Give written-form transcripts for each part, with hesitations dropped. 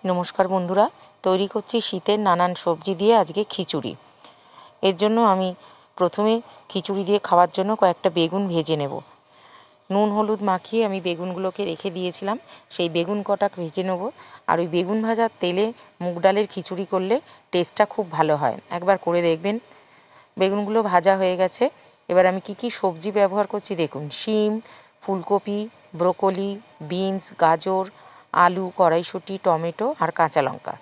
নমস্কার বন্ধুরা, তৈরি করছি শীতের নানান সবজি দিয়ে আজকে খিচুড়ি। এর জন্য আমি প্রথমে খিচুড়ি দিয়ে খাওয়ার জন্য কয়েকটা বেগুন ভেজে নেব। নুন হলুদ মাখিয়ে আমি বেগুনগুলোকে রেখে দিয়েছিলাম, সেই বেগুন কটা ভেজে নেব। আর ওই বেগুন ভাজার তেলে মুগ ডালের খিচুড়ি করলে টেস্টটা খুব ভালো হয়, একবার করে দেখবেন। বেগুনগুলো ভাজা হয়ে গেছে। এবার আমি কি সবজি ব্যবহার করছি দেখুন। শিম, ফুলকপি, ব্রোকলি, বিনস, গাজর, আলু, কড়াইশুঁটি, টমেটো আর কাঁচা লঙ্কা।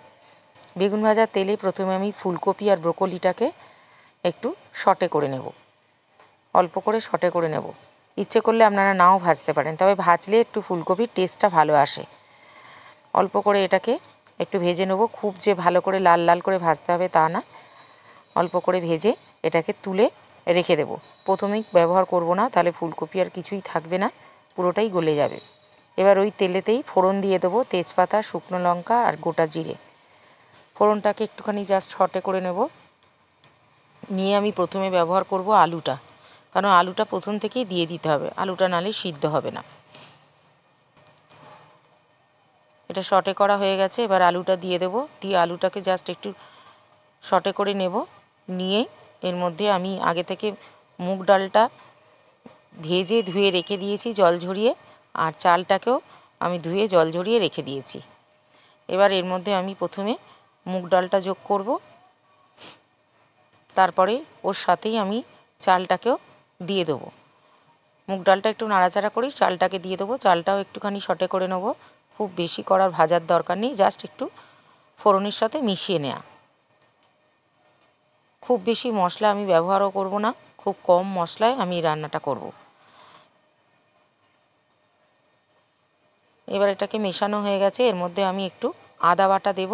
বেগুন ভাজার তেলে প্রথমে আমি ফুলকপি আর ব্রোকলিটাকে একটু সটে করে নেব, অল্প করে সটে করে নেব। ইচ্ছে করলে আপনারা নাও ভাজতে পারেন, তবে ভাজলে একটু ফুলকপির টেস্টটা ভালো আসে। অল্প করে এটাকে একটু ভেজে নেব, খুব যে ভালো করে লাল লাল করে ভাজতে হবে তা না। অল্প করে ভেজে এটাকে তুলে রেখে দেব। প্রথমেই ব্যবহার করব না, তাহলে ফুলকপি আর কিছুই থাকবে না, পুরোটাই গলে যাবে। এবার ওই তেলেতেই ফোড়ন দিয়ে দেবো, তেজপাতা, শুকনো লঙ্কা আর গোটা জিরে। ফোড়নটাকে একটুখানি জাস্ট সটে করে নেব। নিয়ে আমি প্রথমে ব্যবহার করব আলুটা, কারণ আলুটা প্রথম থেকেই দিয়ে দিতে হবে, আলুটা নালে সিদ্ধ হবে না। এটা সটে করা হয়ে গেছে, এবার আলুটা দিয়ে দেবো। দিয়ে আলুটাকে জাস্ট একটু সটে করে নেব। নিয়ে এর মধ্যে আমি আগে থেকে মুগ ডালটা ভেজে ধুয়ে রেখে দিয়েছি জল ঝরিয়ে, আর চালটাকেও আমি ধুয়ে জল ঝরিয়ে রেখে দিয়েছি। এবার এর মধ্যে আমি প্রথমে মুগ ডালটা যোগ করব, তারপরে ওর সাথেই আমি চালটাকেও দিয়ে দেবো। মুগ ডালটা একটু নাড়াচাড়া করি, চালটাকে দিয়ে দেবো। চালটাও একটুখানি সটে করে নেব, খুব বেশি করার ভাজার দরকার নেই, জাস্ট একটু ফোড়নের সাথে মিশিয়ে নেওয়া। খুব বেশি মশলা আমি ব্যবহারও করব না, খুব কম মশলায় আমি রান্নাটা করব। এবার এটাকে মেশানো হয়ে গেছে। এর মধ্যে আমি একটু আদা বাটা দেব,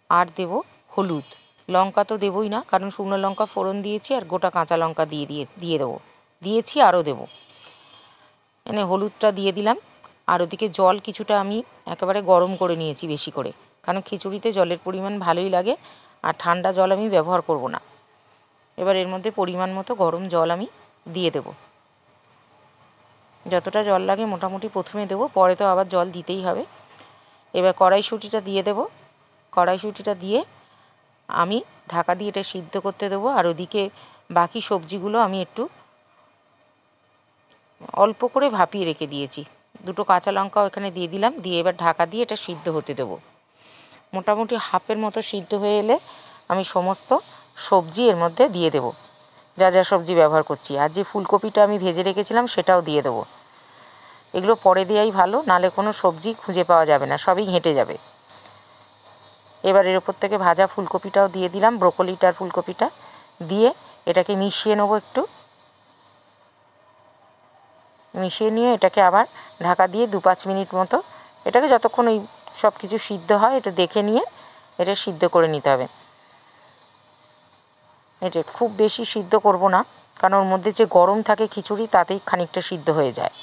আর দেব হলুদ। লঙ্কা তো দেবই না, কারণ শুকনো লঙ্কা ফোড়ন দিয়েছি, আর গোটা কাঁচা লঙ্কা দিয়ে দেবো, দিয়েছি, আরও দেবো। এনে হলুদটা দিয়ে দিলাম। আর ওদিকে জল কিছুটা আমি একেবারে গরম করে নিয়েছি বেশি করে, কারণ খিচুড়িতে জলের পরিমাণ ভালোই লাগে, আর ঠান্ডা জল আমি ব্যবহার করব না। এবার এর মধ্যে পরিমাণ মতো গরম জল আমি দিয়ে দেব। যতটা জল লাগে মোটামুটি প্রথমে দেবো, পরে তো আবার জল দিতেই হবে। এবার কড়াইশুঁটিটা দিয়ে দেবো। কড়াইশুঁটিটা দিয়ে আমি ঢাকা দিয়ে এটা সিদ্ধ করতে দেবো। আর ওদিকে বাকি সবজিগুলো আমি একটু অল্প করে ভাপিয়ে রেখে দিয়েছি। দুটো কাঁচা লঙ্কাও এখানে দিয়ে দিলাম, দিয়ে এবার ঢাকা দিয়ে এটা সিদ্ধ হতে দেবো। মোটামুটি হাফের মতো সিদ্ধ হয়ে এলে আমি সমস্ত সবজি এর মধ্যে দিয়ে দেবো, যা যা সবজি ব্যবহার করছি। আর যে ফুলকপিটা আমি ভেজে রেখেছিলাম সেটাও দিয়ে দেবো। এগুলো পরে দেওয়াই ভালো, নালে কোনো সবজি খুঁজে পাওয়া যাবে না, সবই ঘেঁটে যাবে। এবার এর ওপর থেকে ভাজা ফুলকপিটাও দিয়ে দিলাম, ব্রোকলিটার ফুলকপিটা দিয়ে এটাকে মিশিয়ে নেবো। একটু মিশিয়ে নিয়ে এটাকে আবার ঢাকা দিয়ে 2-5 মিনিট মতো এটাকে যতক্ষণ ওই সব কিছু সিদ্ধ হয় একটু দেখে নিয়ে এটা সিদ্ধ করে নিতে হবে। এটা খুব বেশি সিদ্ধ করব না, কারণ ওর মধ্যে যে গরম থাকে খিচুড়ি, তাতেই খানিকটা সিদ্ধ হয়ে যায়।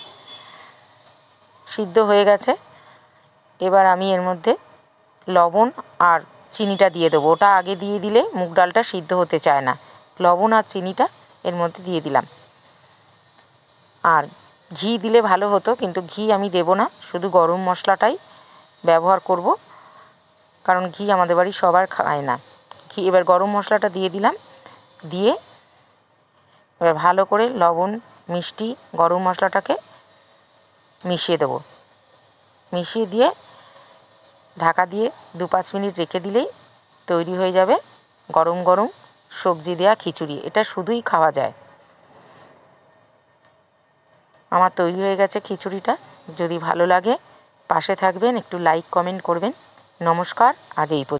সিদ্ধ হয়ে গেছে। এবার আমি এর মধ্যে লবণ আর চিনিটা দিয়ে দেবো। ওটা আগে দিয়ে দিলে মুগ ডালটা সিদ্ধ হতে চায় না। লবণ আর চিনিটা এর মধ্যে দিয়ে দিলাম। আর ঘি দিলে ভালো হতো, কিন্তু ঘি আমি দেব না, শুধু গরম মশলাটাই ব্যবহার করব, কারণ ঘি আমাদের বাড়ির সবার খায় না। ঘি এবার গরম মশলাটা দিয়ে দিলাম। দিয়ে এবার ভালো করে লবণ, মিষ্টি, গরম মশলাটাকে মিশিয়ে দেবো। মিশিয়ে দিয়ে ঢাকা দিয়ে 2-5 মিনিট রেখে দিলেই তৈরি হয়ে যাবে গরম গরম সবজি দেওয়া খিচুড়ি। এটা শুধুই খাওয়া যায়। আমার তৈরি হয়ে গেছে খিচুড়িটা। যদি ভালো লাগে পাশে থাকবেন, একটু লাইক কমেন্ট করবেন। নমস্কার, আজ এই পর্যন্ত।